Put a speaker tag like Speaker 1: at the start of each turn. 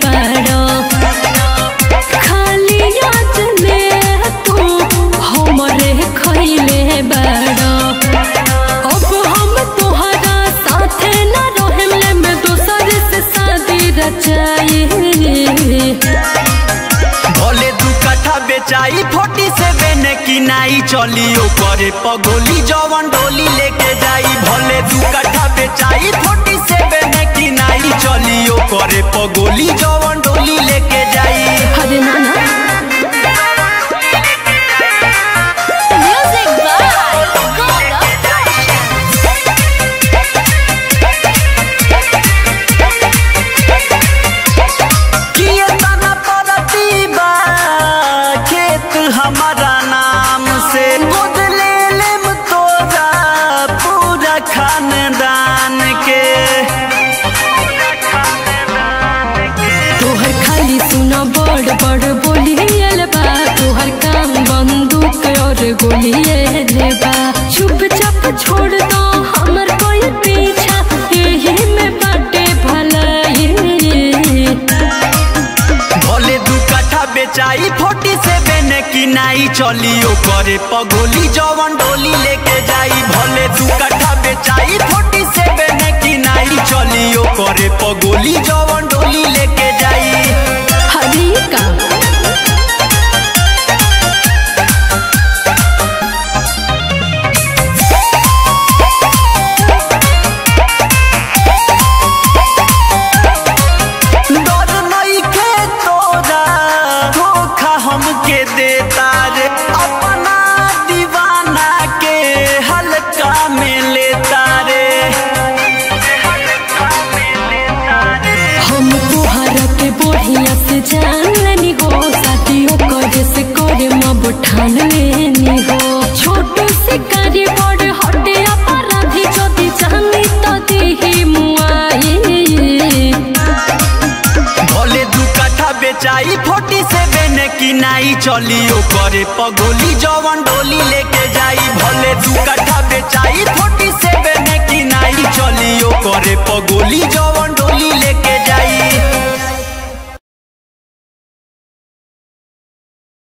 Speaker 1: बड़ो खाली याद में तू हमरे खइले बड़ो। अब हम तोहरा साथे न रहले में दोसर से शादी रचाई।
Speaker 2: भले 2 कट्ठा बेचाई 47 की नाई चलियो करे पगोली जवन डोली लेके जाई। भले 2 कट्ठा बेचाई 47 की नाई चलियो करे पगोली जवन डोली लेके जाई।
Speaker 1: अरे नाना
Speaker 2: हमारा नाम से बदले लेम तोरा पूरा खानदान के।
Speaker 1: तोहर खाली सुना बड़ बड़ बोलियल बा। तोहर काम बंदूक और गोलियल बा। चुपचाप छोड़ दो हमर कोई पीछा यही में बाटे भलाई।
Speaker 2: भले 2 कट्ठा बेचाई 47 की नाई चलियो करे पगोली जवन डोली लेके जाई। भले 2 कट्ठा बेचाई 47 की नाई चलियो करे पगोली जवन डोली लेके जाई।
Speaker 1: हरी का
Speaker 2: हमके देता रे अपना दीवाना के हल्का में लेता रे।
Speaker 1: हम तोहरा के बढ़िया से जान लेनी हो। शादियों करे से करे मब ठान लेनी हो। छोटू शिकारी बड़ हटे अपराधी जदि जानी तो दिही मुआई।
Speaker 2: भले 2 कट्ठा बेचाई 47 की नाई चलियो करे पगोली जवन डोली लेके जाई। भले 2 कट्ठा बेचाई